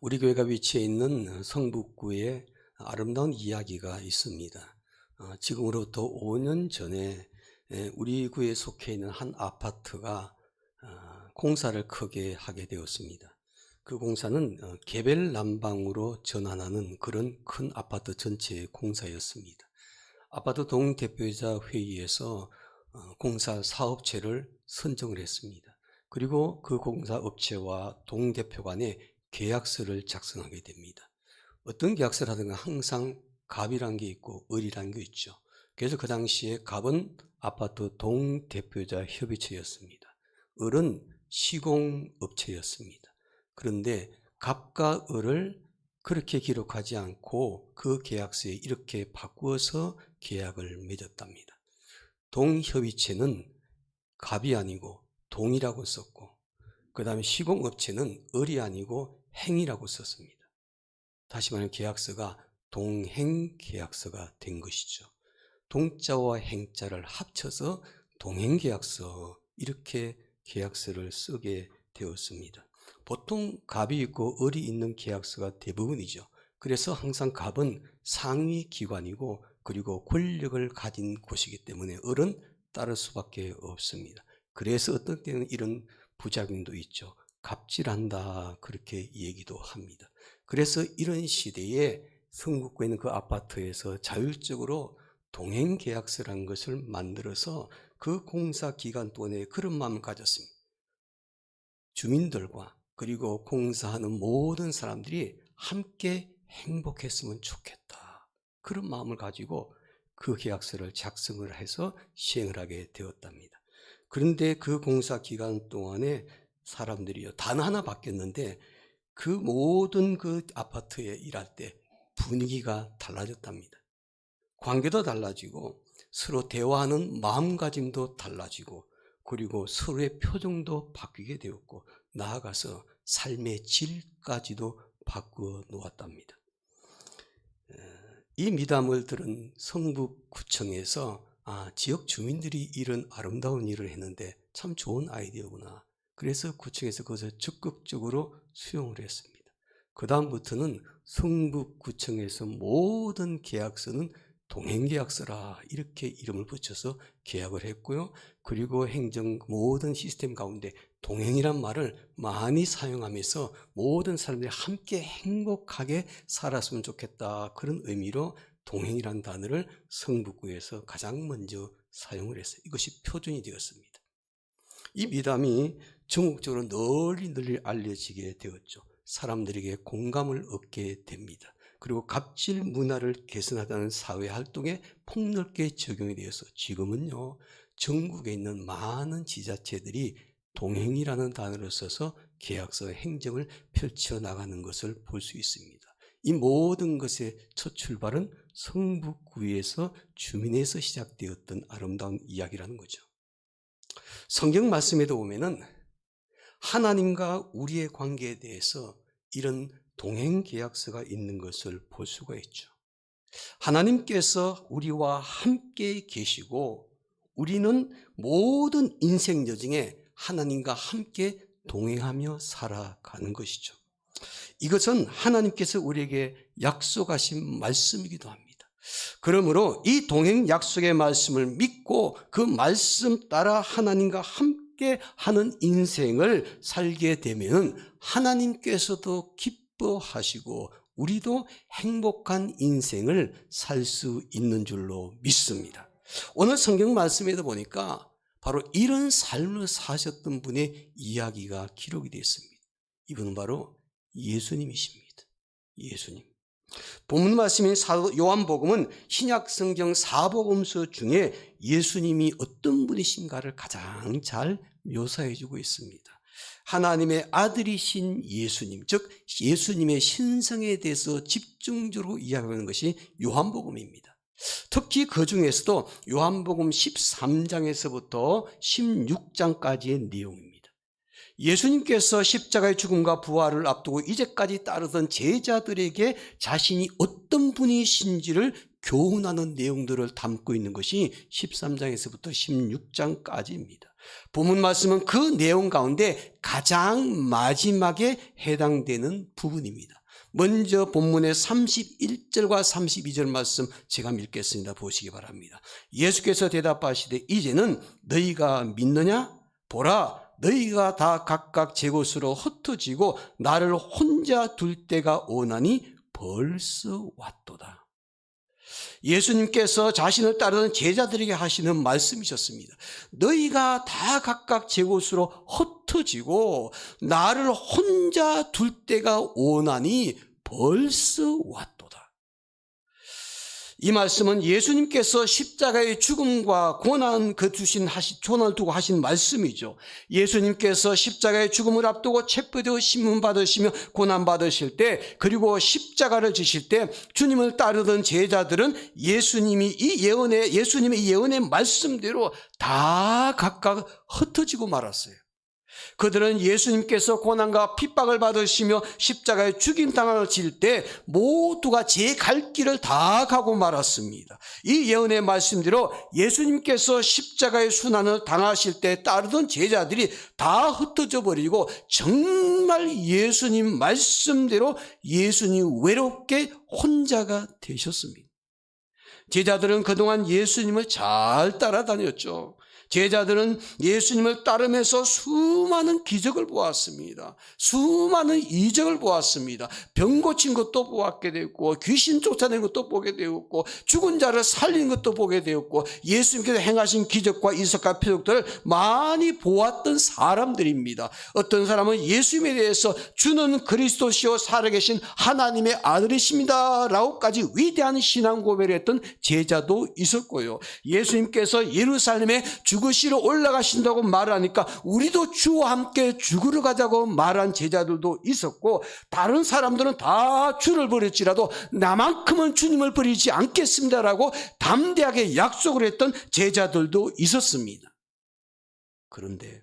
우리 교회가 위치해 있는 성북구에 아름다운 이야기가 있습니다. 지금으로부터 5년 전에 우리 구에 속해 있는 한 아파트가 공사를 크게 하게 되었습니다. 그 공사는 개별 난방으로 전환하는 그런 큰 아파트 전체의 공사였습니다. 아파트 동대표이사 회의에서 공사 사업체를 선정을 했습니다. 그리고 그 공사업체와 동대표 간에 계약서를 작성하게 됩니다. 어떤 계약서를 하든가 항상 갑이란 게 있고 을이란 게 있죠. 그래서 그 당시에 갑은 아파트 동대표자 협의체였습니다. 을은 시공업체였습니다. 그런데 갑과 을을 그렇게 기록하지 않고 그 계약서에 이렇게 바꾸어서 계약을 맺었답니다. 동협의체는 갑이 아니고 동이라고 썼고, 그 다음에 시공업체는 을이 아니고 행이라고 썼습니다. 다시 말하면 계약서가 동행계약서가 된 것이죠. 동자와 행자를 합쳐서 동행계약서, 이렇게 계약서를 쓰게 되었습니다. 보통 갑이 있고 을이 있는 계약서가 대부분이죠. 그래서 항상 갑은 상위 기관이고 그리고 권력을 가진 곳이기 때문에 을은 따를 수밖에 없습니다. 그래서 어떤 때는 이런 부작용도 있죠. 갑질한다, 그렇게 얘기도 합니다. 그래서 이런 시대에 성북구에 있는 그 아파트에서 자율적으로 동행계약서라는 것을 만들어서 그 공사 기간 동안에 그런 마음을 가졌습니다. 주민들과 그리고 공사하는 모든 사람들이 함께 행복했으면 좋겠다, 그런 마음을 가지고 그 계약서를 작성을 해서 시행을 하게 되었답니다. 그런데 그 공사 기간 동안에 사람들이요, 단 하나 바뀌었는데 그 모든 그 아파트에 일할 때 분위기가 달라졌답니다. 관계도 달라지고 서로 대화하는 마음가짐도 달라지고 그리고 서로의 표정도 바뀌게 되었고 나아가서 삶의 질까지도 바꾸어 놓았답니다. 이 미담을 들은 성북구청에서 지역 주민들이 이런 아름다운 일을 했는데 참 좋은 아이디어구나. 그래서 구청에서 그것을 적극적으로 수용을 했습니다. 그 다음부터는 성북구청에서 모든 계약서는 동행계약서라, 이렇게 이름을 붙여서 계약을 했고요. 그리고 행정 모든 시스템 가운데 동행이란 말을 많이 사용하면서 모든 사람들이 함께 행복하게 살았으면 좋겠다, 그런 의미로 동행이란 단어를 성북구에서 가장 먼저 사용을 했어요. 이것이 표준이 되었습니다. 이 미담이 전국적으로 널리 알려지게 되었죠. 사람들에게 공감을 얻게 됩니다. 그리고 갑질 문화를 개선하자는 사회활동에 폭넓게 적용이 되어서 지금은요, 전국에 있는 많은 지자체들이 동행이라는 단어를 써서 계약서 행정을 펼쳐나가는 것을 볼 수 있습니다. 이 모든 것의 첫 출발은 성북구에서 주민에서 시작되었던 아름다운 이야기라는 거죠. 성경 말씀에도 보면은 하나님과 우리의 관계에 대해서 이런 동행계약서가 있는 것을 볼 수가 있죠. 하나님께서 우리와 함께 계시고 우리는 모든 인생 여정에 하나님과 함께 동행하며 살아가는 것이죠. 이것은 하나님께서 우리에게 약속하신 말씀이기도 합니다. 그러므로 이 동행 약속의 말씀을 믿고 그 말씀 따라 하나님과 함께 하는 인생을 살게 되면 하나님께서도 기뻐하시고 우리도 행복한 인생을 살 수 있는 줄로 믿습니다. 오늘 성경 말씀에도 보니까 바로 이런 삶을 사셨던 분의 이야기가 기록이 되어 있습니다. 이분은 바로 예수님이십니다. 예수님. 본문 말씀인 요한복음은 신약 성경 4복음서 중에 예수님이 어떤 분이신가를 가장 잘 묘사해 주고 있습니다. 하나님의 아들이신 예수님, 즉 예수님의 신성에 대해서 집중적으로 이야기하는 것이 요한복음입니다. 특히 그 중에서도 요한복음 13장에서부터 16장까지의 내용입니다. 예수님께서 십자가의 죽음과 부활을 앞두고 이제까지 따르던 제자들에게 자신이 어떤 분이신지를 교훈하는 내용들을 담고 있는 것이 13장에서부터 16장까지입니다. 본문 말씀은 그 내용 가운데 가장 마지막에 해당되는 부분입니다. 먼저 본문의 31절과 32절 말씀 제가 읽겠습니다. 보시기 바랍니다. 예수께서 대답하시되 이제는 너희가 믿느냐? 보라, 너희가 다 각각 제 곳으로 흩어지고 나를 혼자 둘 때가 오나니 벌써 왔도다. 예수님께서 자신을 따르는 제자들에게 하시는 말씀이셨습니다. 너희가 다 각각 제 곳으로 흩어지고 나를 혼자 둘 때가 오나니 벌써 왔도다. 이 말씀은 예수님께서 십자가의 죽음과 고난을 두고 하신 말씀이죠. 예수님께서 십자가의 죽음을 앞두고 체포되어 신문받으시며 고난받으실 때, 그리고 십자가를 지실 때 주님을 따르던 제자들은 예수님의 이 예언의 말씀대로 다 각각 흩어지고 말았어요. 그들은 예수님께서 고난과 핍박을 받으시며 십자가에 죽임당하실 때 모두가 제 갈 길을 다 가고 말았습니다. 이 예언의 말씀대로 예수님께서 십자가의 순환을 당하실 때 따르던 제자들이 다 흩어져 버리고 정말 예수님 말씀대로 예수님 외롭게 혼자가 되셨습니다. 제자들은 그동안 예수님을 잘 따라다녔죠. 제자들은 예수님을 따르면서 수많은 기적을 보았습니다. 수많은 이적을 보았습니다. 병 고친 것도 보았게 되었고, 귀신 쫓아낸 것도 보게 되었고, 죽은 자를 살린 것도 보게 되었고, 예수님께서 행하신 기적과 이적과 표적들을 많이 보았던 사람들입니다. 어떤 사람은 예수님에 대해서 주는 그리스도시요 살아계신 하나님의 아들이십니다 라고까지 위대한 신앙 고백을 했던 제자도 있었고요. 예수님께서 예루살렘에 죽으시러 올라가신다고 말하니까 우리도 주와 함께 죽으러 가자고 말한 제자들도 있었고, 다른 사람들은 다 주를 버릴지라도 나만큼은 주님을 버리지 않겠습니다라고 담대하게 약속을 했던 제자들도 있었습니다. 그런데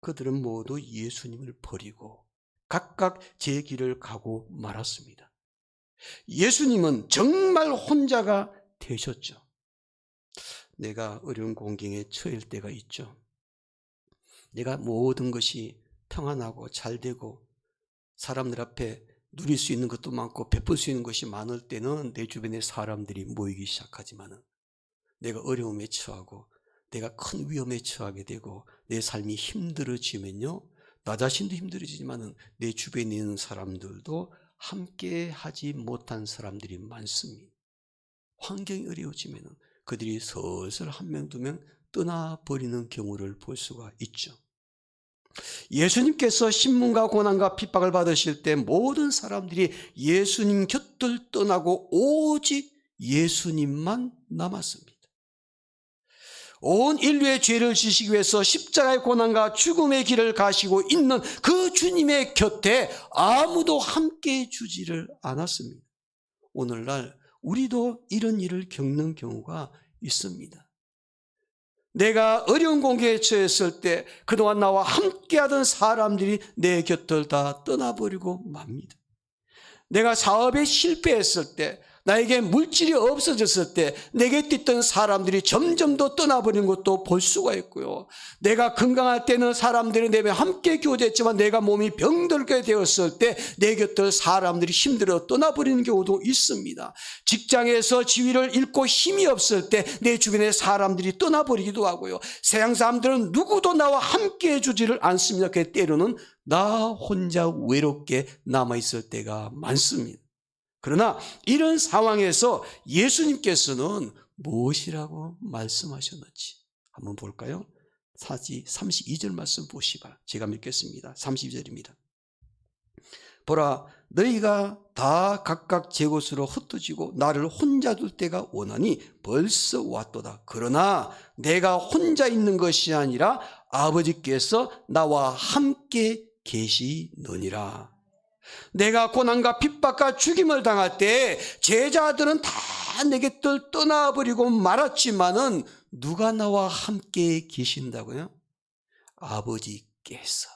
그들은 모두 예수님을 버리고 각각 제 길을 가고 말았습니다. 예수님은 정말 혼자가 되셨죠. 내가 어려운 공경에 처할 때가 있죠. 내가 모든 것이 평안하고 잘되고 사람들 앞에 누릴 수 있는 것도 많고 베풀 수 있는 것이 많을 때는 내 주변에 사람들이 모이기 시작하지만, 내가 어려움에 처하고 내가 큰 위험에 처하게 되고 내 삶이 힘들어지면요, 나 자신도 힘들어지지만 내 주변에 있는 사람들도 함께 하지 못한 사람들이 많습니다. 환경이 어려워지면 그들이 슬슬 한 명 두 명 떠나버리는 경우를 볼 수가 있죠. 예수님께서 신문과 고난과 핍박을 받으실 때 모든 사람들이 예수님 곁을 떠나고 오직 예수님만 남았습니다. 온 인류의 죄를 지시기 위해서 십자가의 고난과 죽음의 길을 가시고 있는 그 주님의 곁에 아무도 함께 주지를 않았습니다. 오늘날 우리도 이런 일을 겪는 경우가 있습니다. 내가 어려운 공경에 처했을 때 그동안 나와 함께하던 사람들이 내 곁을 다 떠나버리고 맙니다. 내가 사업에 실패했을 때, 나에게 물질이 없어졌을 때 내게 뛰던 사람들이 점점 더 떠나버리는 것도 볼 수가 있고요. 내가 건강할 때는 사람들이 내게 함께 교제했지만 내가 몸이 병들게 되었을 때 내 곁을 사람들이 힘들어 떠나버리는 경우도 있습니다. 직장에서 지위를 잃고 힘이 없을 때 내 주변에 사람들이 떠나버리기도 하고요. 세상 사람들은 누구도 나와 함께 해주지를 않습니다. 그 때로는 나 혼자 외롭게 남아있을 때가 많습니다. 그러나 이런 상황에서 예수님께서는 무엇이라고 말씀하셨는지 한번 볼까요? 32절 말씀 보시바. 제가 읽겠습니다. 32절입니다. 보라, 너희가 다 각각 제 곳으로 흩어지고 나를 혼자 둘 때가 오나니 벌써 왔도다. 그러나 내가 혼자 있는 것이 아니라 아버지께서 나와 함께 계시느니라. 내가 고난과 핍박과 죽임을 당할 때 제자들은 다 내 곁을 떠나버리고 말았지만은 누가 나와 함께 계신다고요? 아버지께서,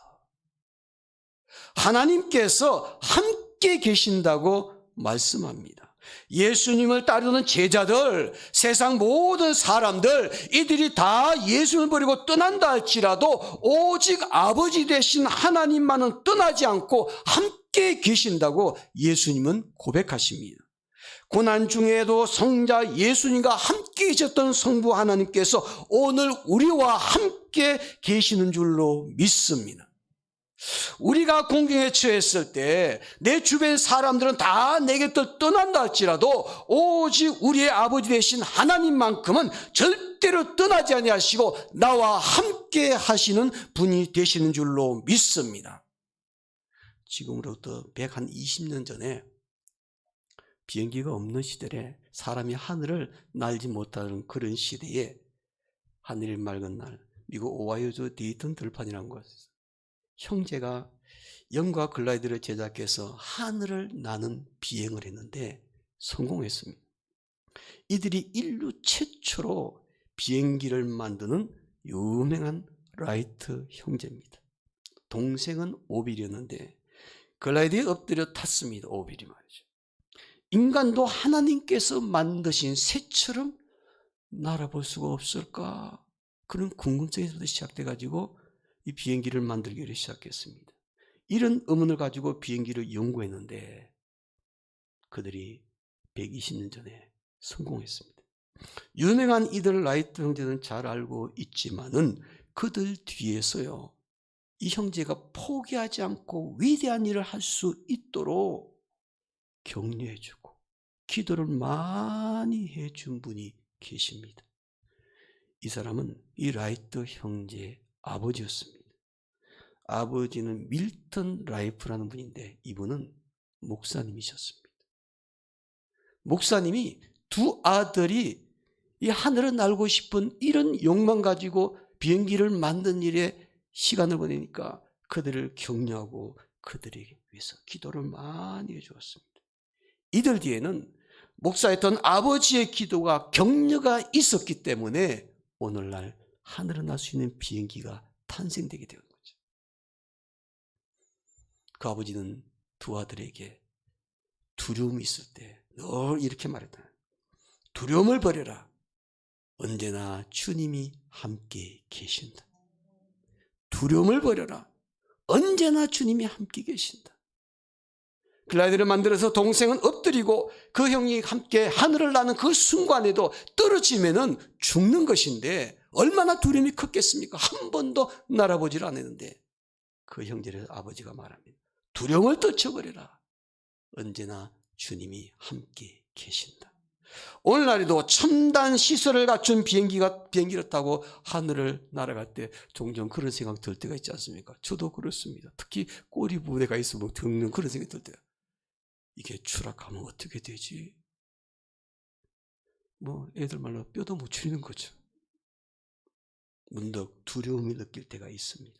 하나님께서 함께 계신다고 말씀합니다. 예수님을 따르는 제자들, 세상 모든 사람들, 이들이 다 예수님을 버리고 떠난다 할지라도 오직 아버지 되신 하나님만은 떠나지 않고 함께 계신다고 예수님은 고백하십니다. 고난 중에도 성자 예수님과 함께 계셨던 성부 하나님께서 오늘 우리와 함께 계시는 줄로 믿습니다. 우리가 공경에 처했을 때 내 주변 사람들은 다 내게부터 떠난다 할지라도 오직 우리의 아버지 되신 하나님만큼은 절대로 떠나지 아니하시고 나와 함께 하시는 분이 되시는 줄로 믿습니다. 지금으로부터 120년 전에 비행기가 없는 시대에 사람이 하늘을 날지 못하는 그런 시대에 하늘이 맑은 날 미국 오하이오주 데이턴 들판이라는 곳에서 형제가 영과 글라이더를 제작해서 하늘을 나는 비행을 했는데 성공했습니다. 이들이 인류 최초로 비행기를 만드는 유명한 라이트 형제입니다. 동생은 오빌이었는데 글라이더에 엎드려 탔습니다. 오빌이 말이죠. 인간도 하나님께서 만드신 새처럼 날아볼 수가 없을까? 그런 궁금증에서부터 시작돼가지고 이 비행기를 만들기를 시작했습니다. 이런 의문을 가지고 비행기를 연구했는데 그들이 120년 전에 성공했습니다. 유명한 이들 라이트 형제는 잘 알고 있지만은 그들 뒤에서요, 이 형제가 포기하지 않고 위대한 일을 할 수 있도록 격려해주고 기도를 많이 해준 분이 계십니다. 이 사람은 이 라이트 형제의 아버지였습니다. 아버지는 밀턴 라이프라는 분인데 이분은 목사님이셨습니다. 목사님이 두 아들이 이 하늘을 날고 싶은 이런 욕망 가지고 비행기를 만든 일에 시간을 보내니까 그들을 격려하고 그들에게 위해서 기도를 많이 해주었습니다. 이들 뒤에는 목사였던 아버지의 기도가 격려가 있었기 때문에 오늘날 하늘을 날 수 있는 비행기가 탄생되게 된 거죠. 그 아버지는 두 아들에게 두려움이 있을 때 늘 이렇게 말했다. 두려움을 버려라. 언제나 주님이 함께 계신다. 두려움을 버려라. 언제나 주님이 함께 계신다. 글라이더를 만들어서 동생은 엎드리고 그 형이 함께 하늘을 나는 그 순간에도 떨어지면은 죽는 것인데 얼마나 두려움이 컸겠습니까? 한 번도 날아보질 않았는데 그 형제의 아버지가 말합니다. 두려움을 떨쳐버려라. 언제나 주님이 함께 계신다. 오늘날에도 첨단 시설을 갖춘 비행기를 타고 하늘을 날아갈 때 종종 그런 생각 들 때가 있지 않습니까? 저도 그렇습니다. 특히 꼬리 부대가 있으면 듣는 그런 생각이 들 때요. 이게 추락하면 어떻게 되지? 애들 말로 뼈도 못 추리는 거죠. 문득 두려움이 느낄 때가 있습니다.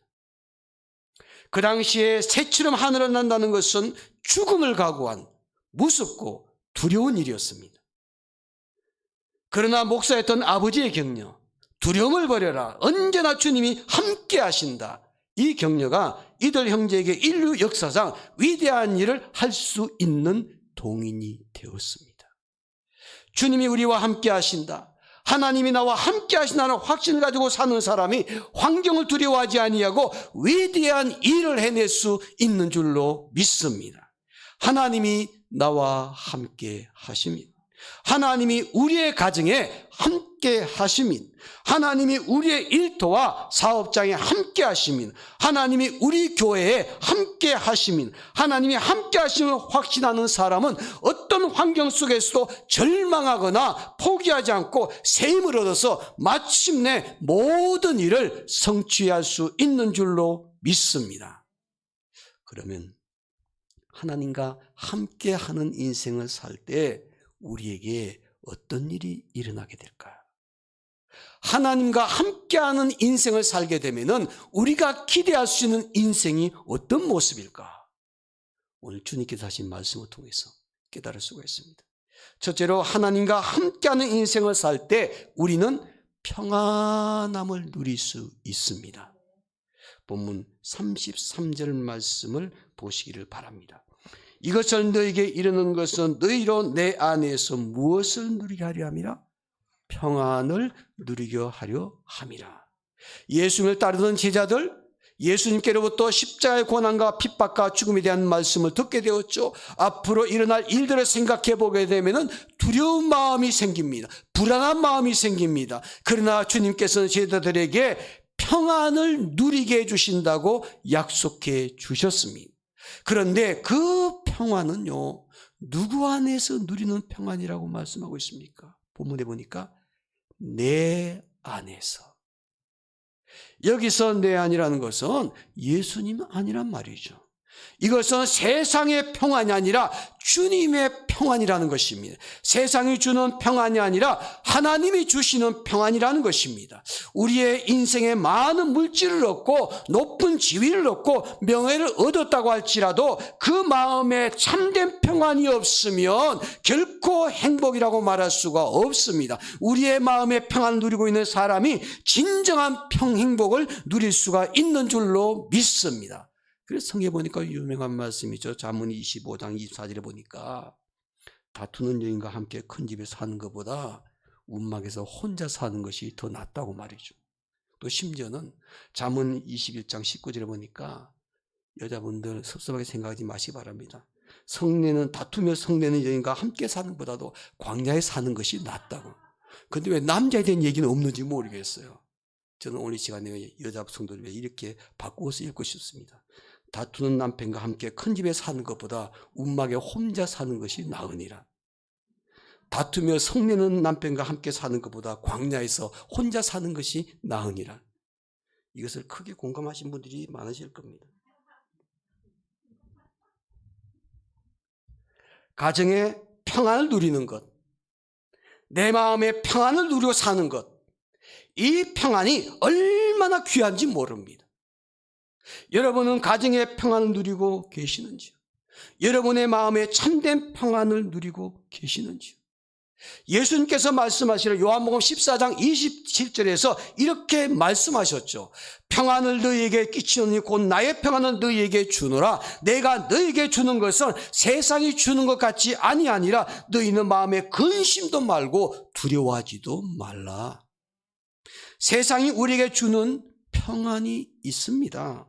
그 당시에 새처럼 하늘을 난다는 것은 죽음을 각오한 무섭고 두려운 일이었습니다. 그러나 목사였던 아버지의 격려, 두려움을 버려라. 언제나 주님이 함께 하신다. 이 격려가 이들 형제에게 인류 역사상 위대한 일을 할 수 있는 동인이 되었습니다. 주님이 우리와 함께 하신다. 하나님이 나와 함께 하신다는 확신을 가지고 사는 사람이 환경을 두려워하지 아니하고 위대한 일을 해낼 수 있는 줄로 믿습니다. 하나님이 나와 함께 하십니다. 하나님이 우리의 가정에 함께 하시민, 하나님이 우리의 일터와 사업장에 함께 하시민, 하나님이 우리 교회에 함께 하시민, 하나님이 함께 하심을 확신하는 사람은 어떤 환경 속에서도 절망하거나 포기하지 않고 새 힘을 얻어서 마침내 모든 일을 성취할 수 있는 줄로 믿습니다. 그러면 하나님과 함께하는 인생을 살 때 우리에게 어떤 일이 일어나게 될까요? 하나님과 함께하는 인생을 살게 되면 우리가 기대할 수 있는 인생이 어떤 모습일까? 오늘 주님께서 하신 말씀을 통해서 깨달을 수가 있습니다. 첫째로 하나님과 함께하는 인생을 살 때 우리는 평안함을 누릴 수 있습니다. 본문 33절 말씀을 보시기를 바랍니다. 이것을 너에게 이르는 것은 너희로 내 안에서 무엇을 누리게 하려 함이라? 평안을 누리게 하려 함이라. 예수님을 따르던 제자들, 예수님께로부터 십자가의 고난과 핍박과 죽음에 대한 말씀을 듣게 되었죠. 앞으로 일어날 일들을 생각해 보게 되면 두려운 마음이 생깁니다. 불안한 마음이 생깁니다. 그러나 주님께서는 제자들에게 평안을 누리게 해주신다고 약속해 주셨습니다. 그런데 그 평안은요, 누구 안에서 누리는 평안이라고 말씀하고 있습니까? 본문에 보니까 내 안에서. 여기서 내 안이라는 것은 예수님 안이란 말이죠. 이것은 세상의 평안이 아니라 주님의 평안이라는 것입니다. 세상이 주는 평안이 아니라 하나님이 주시는 평안이라는 것입니다. 우리의 인생에 많은 물질을 얻고 높은 지위를 얻고 명예를 얻었다고 할지라도 그 마음에 참된 평안이 없으면 결코 행복이라고 말할 수가 없습니다. 우리의 마음에 평안을 누리고 있는 사람이 진정한 행복을 누릴 수가 있는 줄로 믿습니다. 그래서 성경에 보니까 유명한 말씀이죠. 잠언 25장 24절에 보니까 다투는 여인과 함께 큰 집에 사는 것보다 움막에서 혼자 사는 것이 더 낫다고 말이죠. 또 심지어는 잠언 21장 19절에 보니까 여자분들 섭섭하게 생각하지 마시기 바랍니다. 다투며 성내는 여인과 함께 사는 것보다도 광야에 사는 것이 낫다고. 그런데 왜 남자에 대한 얘기는 없는지 모르겠어요. 저는 오늘 이 시간에 여자 성도들 이렇게 바꾸어서 읽고 싶습니다. 다투는 남편과 함께 큰 집에 사는 것보다 움막에 혼자 사는 것이 나으니라. 다투며 성내는 남편과 함께 사는 것보다 광야에서 혼자 사는 것이 나으니라. 이것을 크게 공감하신 분들이 많으실 겁니다. 가정의 평안을 누리는 것, 내 마음의 평안을 누리고 사는 것, 이 평안이 얼마나 귀한지 모릅니다. 여러분은 가정의 평안을 누리고 계시는지요? 여러분의 마음에 참된 평안을 누리고 계시는지요? 예수님께서 말씀하시는 요한복음 14장 27절에서 이렇게 말씀하셨죠. 평안을 너희에게 끼치노니 곧 나의 평안을 너희에게 주노라. 내가 너희에게 주는 것은 세상이 주는 것 같이 아니하니라. 너희는 마음에 근심도 말고 두려워하지도 말라. 세상이 우리에게 주는 평안이 있습니다.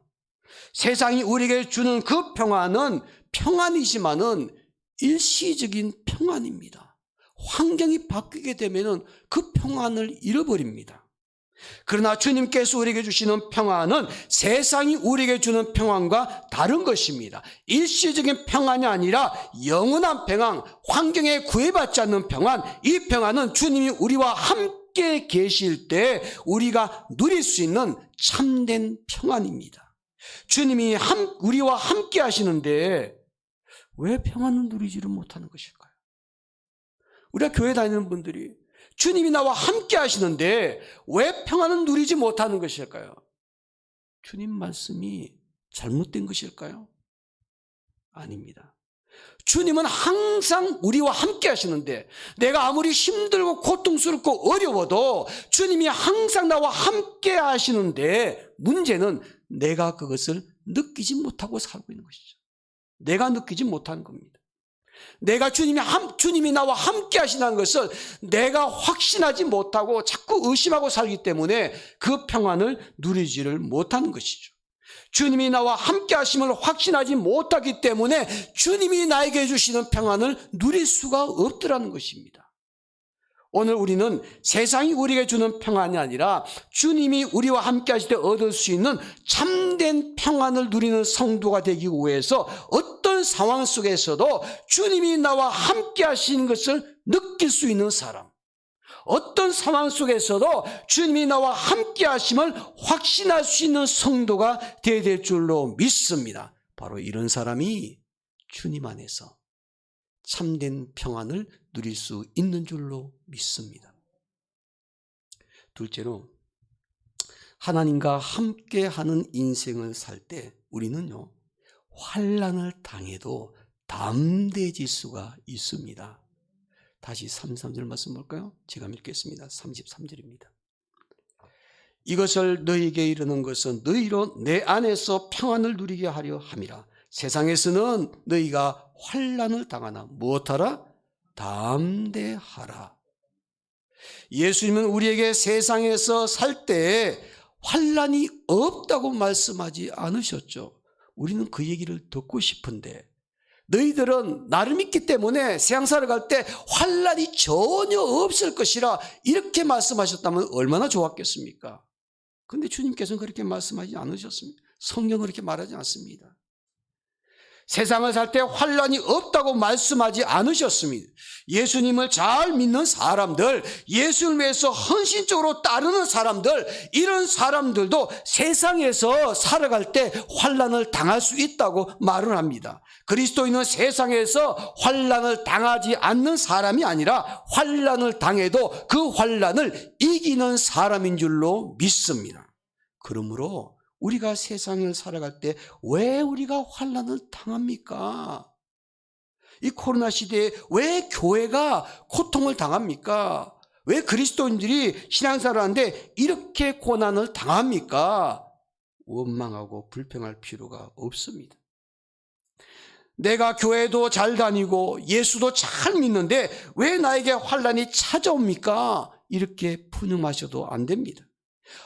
세상이 우리에게 주는 그 평안은 평안이지만은 일시적인 평안입니다. 환경이 바뀌게 되면 그 평안을 잃어버립니다. 그러나 주님께서 우리에게 주시는 평안은 세상이 우리에게 주는 평안과 다른 것입니다. 일시적인 평안이 아니라 영원한 평안, 환경에 구애받지 않는 평안, 이 평안은 주님이 우리와 함께 계실 때 우리가 누릴 수 있는 참된 평안입니다. 주님이 우리와 함께 하시는데 왜 평안을 누리지를 못하는 것일까요? 우리가 교회 다니는 분들이 주님이 나와 함께 하시는데 왜 평안을 누리지 못하는 것일까요? 주님 말씀이 잘못된 것일까요? 아닙니다. 주님은 항상 우리와 함께 하시는데 내가 아무리 힘들고 고통스럽고 어려워도 주님이 항상 나와 함께 하시는데 문제는 내가 그것을 느끼지 못하고 살고 있는 것이죠. 내가 느끼지 못하는 겁니다. 내가 주님이 나와 함께 하신다는 것을 내가 확신하지 못하고 자꾸 의심하고 살기 때문에 그 평안을 누리지를 못하는 것이죠. 주님이 나와 함께 하심을 확신하지 못하기 때문에 주님이 나에게 주시는 평안을 누릴 수가 없더라는 것입니다. 오늘 우리는 세상이 우리에게 주는 평안이 아니라 주님이 우리와 함께 하실 때 얻을 수 있는 참된 평안을 누리는 성도가 되기 위해서 어떤 상황 속에서도 주님이 나와 함께 하시는 것을 느낄 수 있는 사람, 어떤 상황 속에서도 주님이 나와 함께 하심을 확신할 수 있는 성도가 되어야 될 줄로 믿습니다. 바로 이런 사람이 주님 안에서 참된 평안을 누릴 수 있는 줄로 믿습니다. 둘째로, 하나님과 함께하는 인생을 살 때 우리는요, 환난을 당해도 담대해질 수가 있습니다. 다시 33절 말씀 볼까요? 제가 읽겠습니다. 33절입니다. 이것을 너희에게 이르는 것은 너희로 내 안에서 평안을 누리게 하려 함이라. 세상에서는 너희가 환난을 당하나 무엇하라? 담대하라. 예수님은 우리에게 세상에서 살 때 환난이 없다고 말씀하지 않으셨죠. 우리는 그 얘기를 듣고 싶은데, 너희들은 나를 믿기 때문에 세상 살아갈 때 환난이 전혀 없을 것이라 이렇게 말씀하셨다면 얼마나 좋았겠습니까? 그런데 주님께서는 그렇게 말씀하지 않으셨습니다. 성경은 그렇게 말하지 않습니다. 세상을 살 때 환난이 없다고 말씀하지 않으셨습니다. 예수님을 잘 믿는 사람들, 예수를 위해서 헌신적으로 따르는 사람들, 이런 사람들도 세상에서 살아갈 때 환난을 당할 수 있다고 말을 합니다. 그리스도인은 세상에서 환난을 당하지 않는 사람이 아니라 환난을 당해도 그 환난을 이기는 사람인 줄로 믿습니다. 그러므로 우리가 세상을 살아갈 때 왜 우리가 환난을 당합니까? 이 코로나 시대에 왜 교회가 고통을 당합니까? 왜 그리스도인들이 신앙생활을 하는데 이렇게 고난을 당합니까? 원망하고 불평할 필요가 없습니다. 내가 교회도 잘 다니고 예수도 잘 믿는데 왜 나에게 환난이 찾아옵니까? 이렇게 분음하셔도 안 됩니다.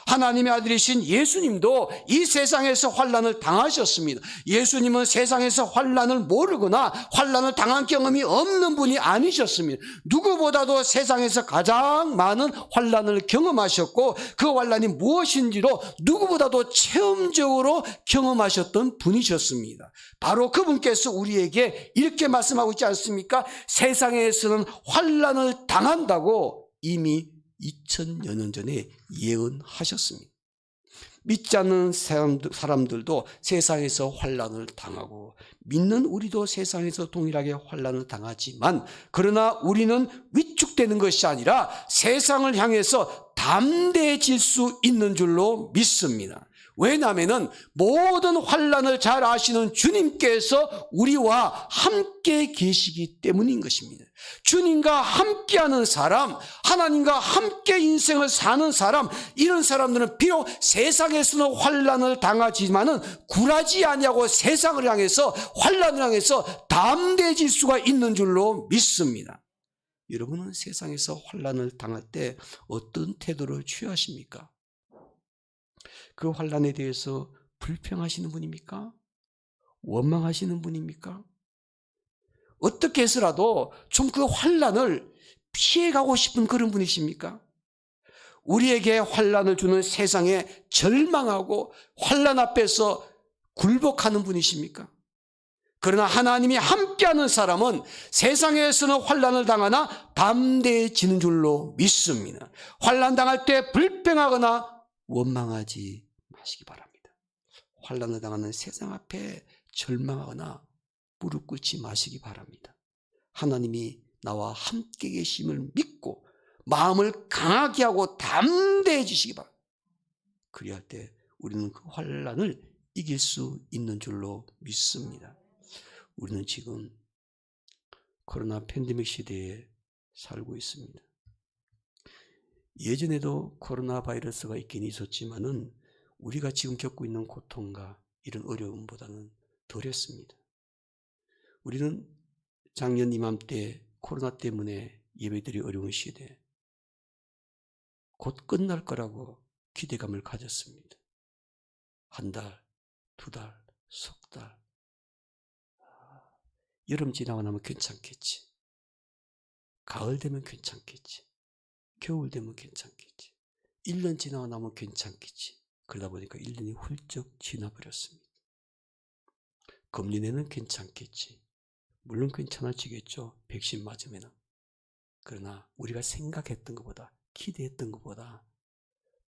하나님의 아들이신 예수님도 이 세상에서 환난을 당하셨습니다. 예수님은 세상에서 환난을 모르거나 환난을 당한 경험이 없는 분이 아니셨습니다. 누구보다도 세상에서 가장 많은 환난을 경험하셨고 그 환난이 무엇인지로 누구보다도 체험적으로 경험하셨던 분이셨습니다. 바로 그분께서 우리에게 이렇게 말씀하고 있지 않습니까? 세상에서는 환난을 당한다고 이미 2000여 년 전에 예언하셨습니다. 믿지 않는 사람들도 세상에서 환난을 당하고 믿는 우리도 세상에서 동일하게 환난을 당하지만 그러나 우리는 위축되는 것이 아니라 세상을 향해서 담대해질 수 있는 줄로 믿습니다. 왜냐하면 모든 환난을 잘 아시는 주님께서 우리와 함께 계시기 때문인 것입니다. 주님과 함께하는 사람, 하나님과 함께 인생을 사는 사람, 이런 사람들은 비록 세상에서는 환난을 당하지만은 굴하지 아니하고 세상을 향해서 환난을 향해서 담대해질 수가 있는 줄로 믿습니다. 여러분은 세상에서 환난을 당할 때 어떤 태도를 취하십니까? 그 환난에 대해서 불평하시는 분입니까? 원망하시는 분입니까? 어떻게 해서라도 좀 그 환난을 피해가고 싶은 그런 분이십니까? 우리에게 환난을 주는 세상에 절망하고 환난 앞에서 굴복하는 분이십니까? 그러나 하나님이 함께하는 사람은 세상에서는 환난을 당하나 담대해지는 줄로 믿습니다. 환난 당할 때 불평하거나 원망하지 마시기 바랍니다. 환난을 당하는 세상 앞에 절망하거나 무릎 꿇지 마시기 바랍니다. 하나님이 나와 함께 계심을 믿고 마음을 강하게 하고 담대해지시기 바랍니다. 그리할 때 우리는 그 환난을 이길 수 있는 줄로 믿습니다. 우리는 지금 코로나 팬데믹 시대에 살고 있습니다. 예전에도 코로나 바이러스가 있긴 있었지만은 우리가 지금 겪고 있는 고통과 이런 어려움보다는 덜했습니다. 우리는 작년 이맘때 코로나 때문에 예배드리 어려운 시대 곧 끝날 거라고 기대감을 가졌습니다. 한 달, 두 달, 석 달, 여름 지나고 나면 괜찮겠지. 가을 되면 괜찮겠지. 겨울 되면 괜찮겠지. 1년 지나고 나면 괜찮겠지. 그러다 보니까 1년이 훌쩍 지나버렸습니다. 금년에는 괜찮겠지. 물론 괜찮아지겠죠. 백신 맞으면. 그러나 우리가 생각했던 것보다, 기대했던 것보다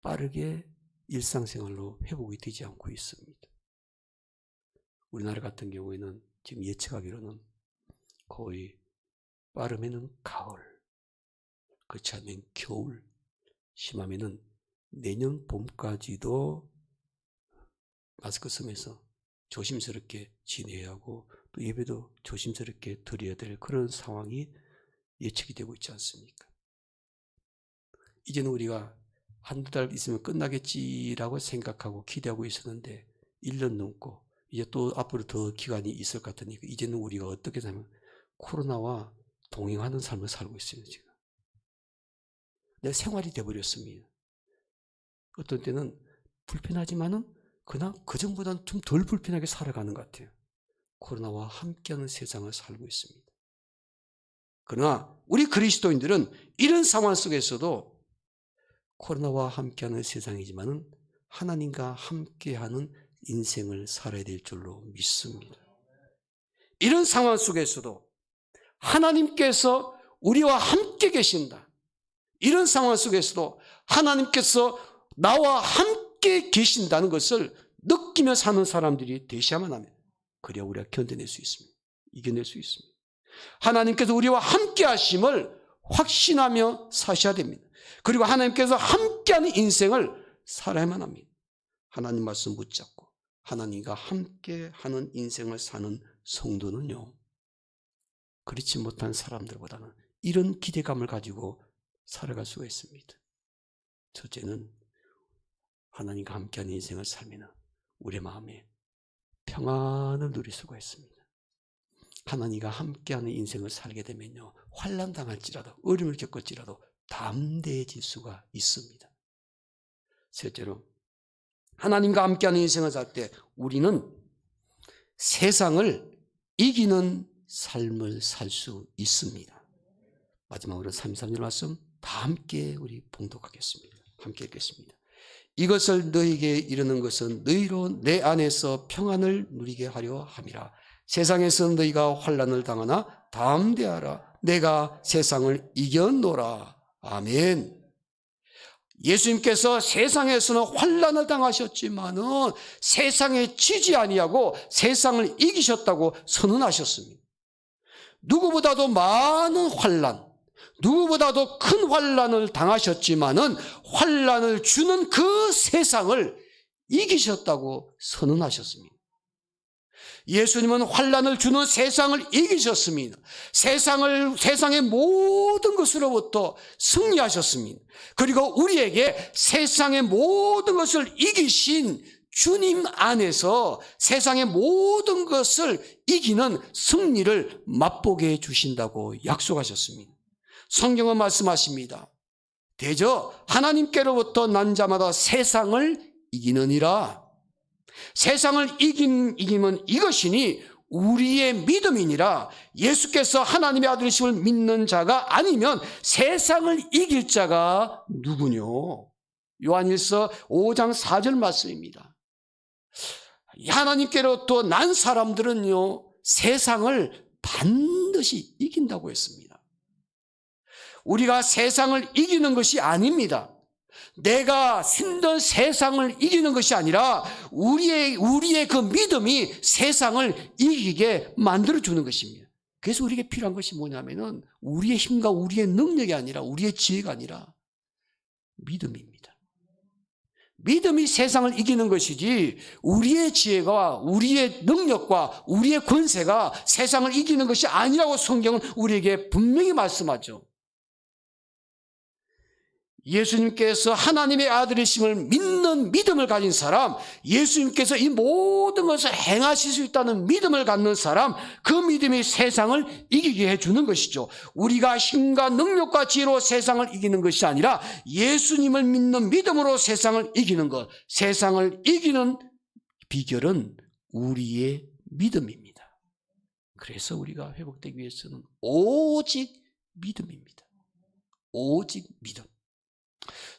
빠르게 일상생활로 회복이 되지 않고 있습니다. 우리나라 같은 경우에는 지금 예측하기로는 거의 빠르면은 가을, 그렇지 않으면 겨울, 심하면은 내년 봄까지도 마스크 쓰면서 조심스럽게 지내야 하고 또 예배도 조심스럽게 드려야 될 그런 상황이 예측이 되고 있지 않습니까? 이제는 우리가 한두 달 있으면 끝나겠지라고 생각하고 기대하고 있었는데 1년 넘고 이제 또 앞으로 더 기간이 있을 것 같으니까 이제는 우리가 어떻게 하면 코로나와 동행하는 삶을 살고 있어요. 지금 내 생활이 되어버렸습니다. 어떤 때는 불편하지만은 그냥 그전보다는 좀 덜 불편하게 살아가는 것 같아요. 코로나와 함께하는 세상을 살고 있습니다. 그러나 우리 그리스도인들은 이런 상황 속에서도 코로나와 함께하는 세상이지만은 하나님과 함께하는 인생을 살아야 될 줄로 믿습니다. 이런 상황 속에서도 하나님께서 우리와 함께 계신다. 이런 상황 속에서도 하나님께서 나와 함께 계신다는 것을 느끼며 사는 사람들이 되셔야만 합니다. 그래야 우리가 견뎌낼 수 있습니다. 이겨낼 수 있습니다. 하나님께서 우리와 함께 하심을 확신하며 사셔야 됩니다. 그리고 하나님께서 함께하는 인생을 살아야만 합니다. 하나님 말씀 붙잡고 하나님과 함께하는 인생을 사는 성도는요, 그렇지 못한 사람들보다는 이런 기대감을 가지고 살아갈 수가 있습니다. 첫째는 하나님과 함께하는 인생을 살면 우리 마음에 평안을 누릴 수가 있습니다. 하나님과 함께하는 인생을 살게 되면요, 환난 당할지라도 어려움을 겪을지라도 담대해질 수가 있습니다. 셋째로 하나님과 함께하는 인생을 살 때 우리는 세상을 이기는 삶을 살 수 있습니다. 마지막으로 33절 말씀 다 함께 우리 봉독하겠습니다. 함께 읽겠습니다. 이것을 너희에게 이르는 것은 너희로 내 안에서 평안을 누리게 하려 함이라. 세상에서 너희가 환난을 당하나 담대하라. 내가 세상을 이겨노라. 아멘. 예수님께서 세상에서는 환난을 당하셨지만은 세상에 지지 아니하고 세상을 이기셨다고 선언하셨습니다. 누구보다도 많은 환난, 누구보다도 큰 환난을 당하셨지만은 환난을 주는 그 세상을 이기셨다고 선언하셨습니다. 예수님은 환난을 주는 세상을 이기셨습니다. 세상의 모든 것으로부터 승리하셨습니다. 그리고 우리에게 세상의 모든 것을 이기신 주님 안에서 세상의 모든 것을 이기는 승리를 맛보게 해주신다고 약속하셨습니다. 성경은 말씀하십니다. 대저 하나님께로부터 난 자마다 세상을 이기느니라. 세상을 이기면 이것이니 우리의 믿음이니라. 예수께서 하나님의 아들이심을 믿는 자가 아니면 세상을 이길 자가 누구뇨? 요한일서 5장 4절 말씀입니다. 하나님께로부터 난 사람들은요, 세상을 반드시 이긴다고 했습니다. 우리가 세상을 이기는 것이 아닙니다. 내가 힘든 세상을 이기는 것이 아니라 우리의 그 믿음이 세상을 이기게 만들어주는 것입니다. 그래서 우리에게 필요한 것이 뭐냐면은 우리의 힘과 우리의 능력이 아니라 우리의 지혜가 아니라 믿음입니다. 믿음이 세상을 이기는 것이지 우리의 지혜가 우리의 능력과 우리의 권세가 세상을 이기는 것이 아니라고 성경은 우리에게 분명히 말씀하죠. 예수님께서 하나님의 아들이심을 믿는 믿음을 가진 사람, 예수님께서 이 모든 것을 행하실 수 있다는 믿음을 갖는 사람, 그 믿음이 세상을 이기게 해주는 것이죠. 우리가 힘과 능력과 지혜로 세상을 이기는 것이 아니라 예수님을 믿는 믿음으로 세상을 이기는 것, 세상을 이기는 비결은 우리의 믿음입니다. 그래서 우리가 회복되기 위해서는 오직 믿음입니다. 오직 믿음.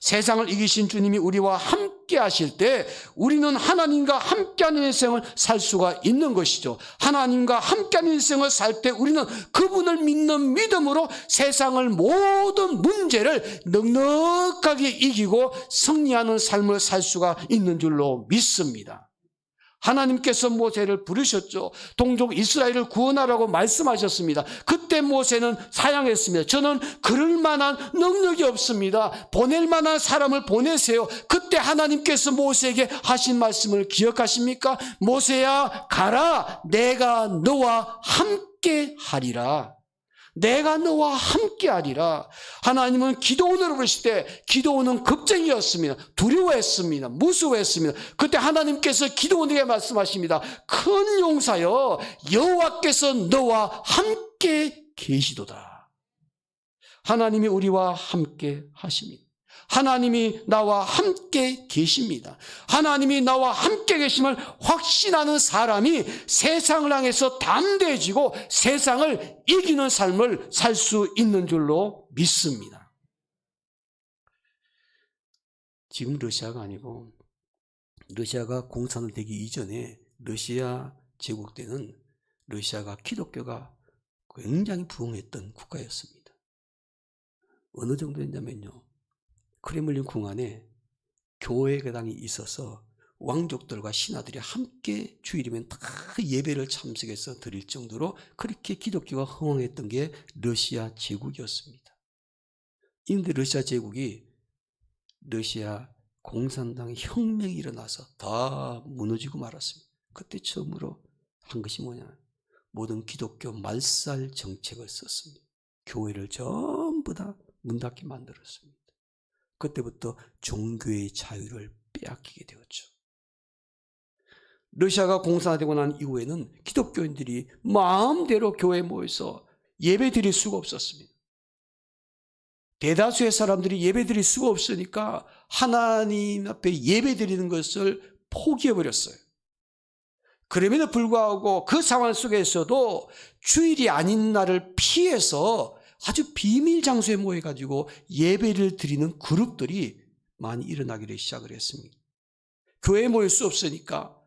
세상을 이기신 주님이 우리와 함께 하실 때 우리는 하나님과 함께하는 인생을 살 수가 있는 것이죠. 하나님과 함께하는 인생을 살 때 우리는 그분을 믿는 믿음으로 세상을 모든 문제를 넉넉하게 이기고 승리하는 삶을 살 수가 있는 줄로 믿습니다. 하나님께서 모세를 부르셨죠. 동족 이스라엘을 구원하라고 말씀하셨습니다. 그때 모세는 사양했습니다. 저는 그럴 만한 능력이 없습니다. 보낼 만한 사람을 보내세요. 그때 하나님께서 모세에게 하신 말씀을 기억하십니까? 모세야, 가라. 내가 너와 함께 하리라. 내가 너와 함께하리라. 하나님은 기도원으로 부르실 때 기도원은 겁쟁이였습니다. 두려워했습니다. 무서워했습니다. 그때 하나님께서 기도원에게 말씀하십니다. 큰 용사여, 여호와께서 너와 함께 계시도다. 하나님이 우리와 함께 하십니다. 하나님이 나와 함께 계십니다. 하나님이 나와 함께 계심을 확신하는 사람이 세상을 향해서 담대해지고 세상을 이기는 삶을 살 수 있는 줄로 믿습니다. 지금 러시아가 아니고 러시아가 공산화되기 이전에 러시아 제국 때는 러시아가 기독교가 굉장히 부흥했던 국가였습니다. 어느 정도였냐면요, 크렘린 궁 안에 교회당이 있어서 왕족들과 신하들이 함께 주일이면 다 예배를 참석해서 드릴 정도로 그렇게 기독교가 흥황했던 게 러시아 제국이었습니다. 그런데 러시아 제국이 러시아 공산당 혁명이 일어나서 다 무너지고 말았습니다. 그때 처음으로 한 것이 뭐냐, 모든 기독교 말살 정책을 썼습니다. 교회를 전부 다 문 닫게 만들었습니다. 그때부터 종교의 자유를 빼앗기게 되었죠. 러시아가 공산화되고 난 이후에는 기독교인들이 마음대로 교회에 모여서 예배 드릴 수가 없었습니다. 대다수의 사람들이 예배 드릴 수가 없으니까 하나님 앞에 예배 드리는 것을 포기해버렸어요. 그럼에도 불구하고 그 상황 속에서도 주일이 아닌 날을 피해서 아주 비밀 장소에 모여가지고 예배를 드리는 그룹들이 많이 일어나기를 시작을 했습니다. 교회에 모일 수 없으니까,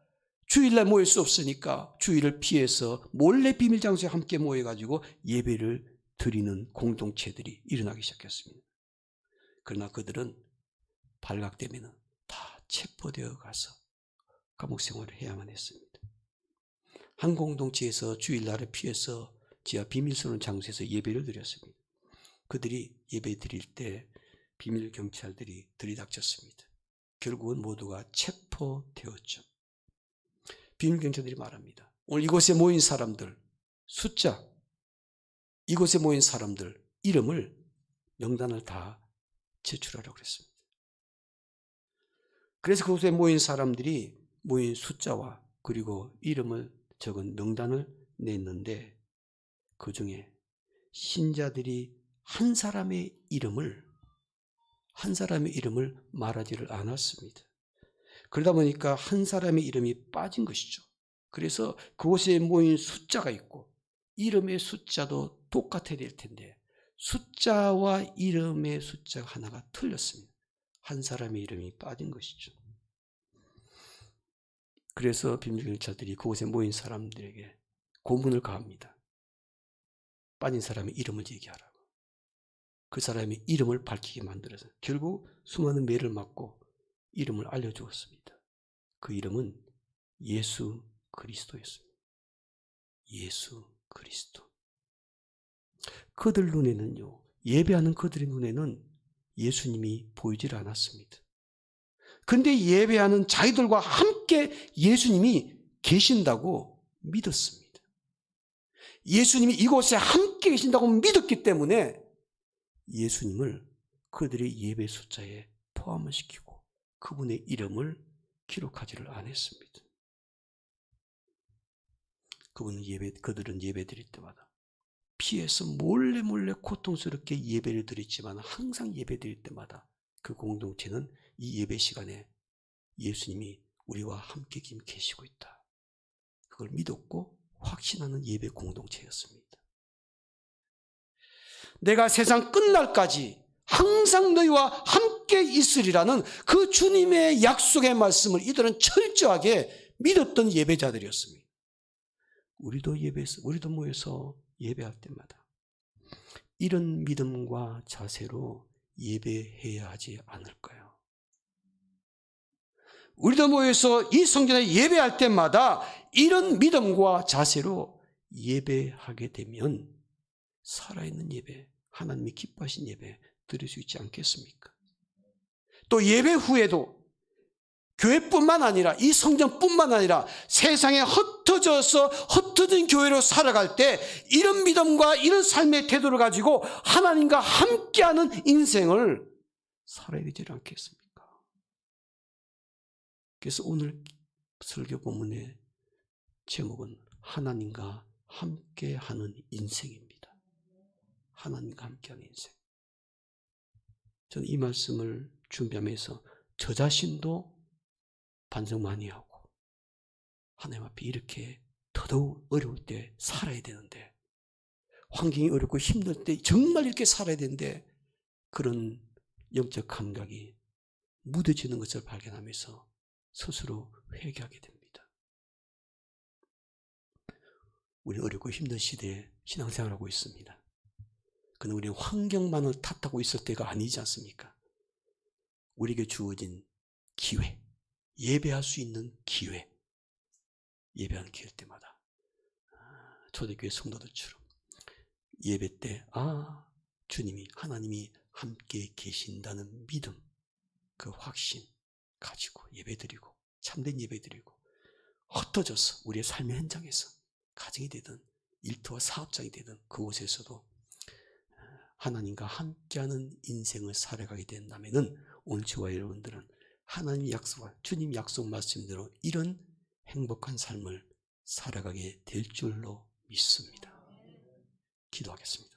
주일날 모일 수 없으니까 주일을 피해서 몰래 비밀 장소에 함께 모여가지고 예배를 드리는 공동체들이 일어나기 시작했습니다. 그러나 그들은 발각되면 다 체포되어 가서 감옥 생활을 해야만 했습니다. 한 공동체에서 주일날을 피해서 지하 비밀스러운 장소에서 예배를 드렸습니다. 그들이 예배 드릴 때 비밀 경찰들이 들이닥쳤습니다. 결국은 모두가 체포되었죠. 비밀 경찰들이 말합니다. 오늘 이곳에 모인 사람들 숫자, 이곳에 모인 사람들 이름을, 명단을 다 제출하라고 그랬습니다. 그래서 그곳에 모인 사람들이 모인 숫자와 그리고 이름을 적은 명단을 냈는데, 그 중에 신자들이 한 사람의 이름을 말하지를 않았습니다. 그러다 보니까 한 사람의 이름이 빠진 것이죠. 그래서 그곳에 모인 숫자가 있고 이름의 숫자도 똑같아야 될 텐데 숫자와 이름의 숫자가 하나가 틀렸습니다. 한 사람의 이름이 빠진 것이죠. 그래서 비밀경찰들이 그곳에 모인 사람들에게 고문을 가합니다. 빠진 사람의 이름을 얘기하라고. 그 사람의 이름을 밝히게 만들어서 결국 수많은 매를 맞고 이름을 알려주었습니다. 그 이름은 예수 그리스도였습니다. 예수 그리스도. 그들 눈에는요, 예배하는 그들의 눈에는 예수님이 보이질 않았습니다. 그런데 예배하는 자기들과 함께 예수님이 계신다고 믿었습니다. 예수님이 이곳에 함께 계신다고 믿었기 때문에 예수님을 그들의 예배 숫자에 포함을 시키고 그분의 이름을 기록하지를 않았습니다. 그들은 예배 드릴 때마다 피해서 몰래 고통스럽게 예배를 드렸지만 항상 예배 드릴 때마다 그 공동체는 이 예배 시간에 예수님이 우리와 함께 계시고 있다, 그걸 믿었고 확신하는 예배 공동체였습니다. 내가 세상 끝날까지 항상 너희와 함께 있으리라는 그 주님의 약속의 말씀을 이들은 철저하게 믿었던 예배자들이었습니다. 우리도 모여서 예배할 때마다 이런 믿음과 자세로 예배해야 하지 않을까요? 우리도 모여서 이 성전에 예배할 때마다 이런 믿음과 자세로 예배하게 되면 살아있는 예배, 하나님이 기뻐하신 예배 드릴 수 있지 않겠습니까? 또 예배 후에도 교회뿐만 아니라 이 성전뿐만 아니라 세상에 흩어진 교회로 살아갈 때 이런 믿음과 이런 삶의 태도를 가지고 하나님과 함께하는 인생을 살아야 되지 않겠습니까? 그래서 오늘 설교 본문의 제목은 하나님과 함께하는 인생입니다. 하나님과 함께하는 인생. 저는 이 말씀을 준비하면서 저 자신도 반성 많이 하고 하나님 앞에 이렇게 더더욱 어려울 때 살아야 되는데, 환경이 어렵고 힘들 때 정말 이렇게 살아야 되는데 그런 영적 감각이 무뎌지는 것을 발견하면서 스스로 회개하게 됩니다. 우리는 어렵고 힘든 시대에 신앙생활하고 있습니다. 그러나 우리는 환경만을 탓하고 있을 때가 아니지 않습니까? 우리에게 주어진 기회, 예배할 수 있는 기회, 예배하는 기회 때마다 초대교회 성도들처럼 예배 때 주님이, 하나님이 함께 계신다는 믿음, 그 확신 가지고 예배드리고 참된 예배드리고, 흩어져서 우리의 삶의 현장에서 가정이 되든 일터와 사업장이 되든 그곳에서도 하나님과 함께하는 인생을 살아가게 된다면 오늘 저와 여러분들은 하나님 약속과 주님 약속 말씀대로 이런 행복한 삶을 살아가게 될 줄로 믿습니다. 기도하겠습니다.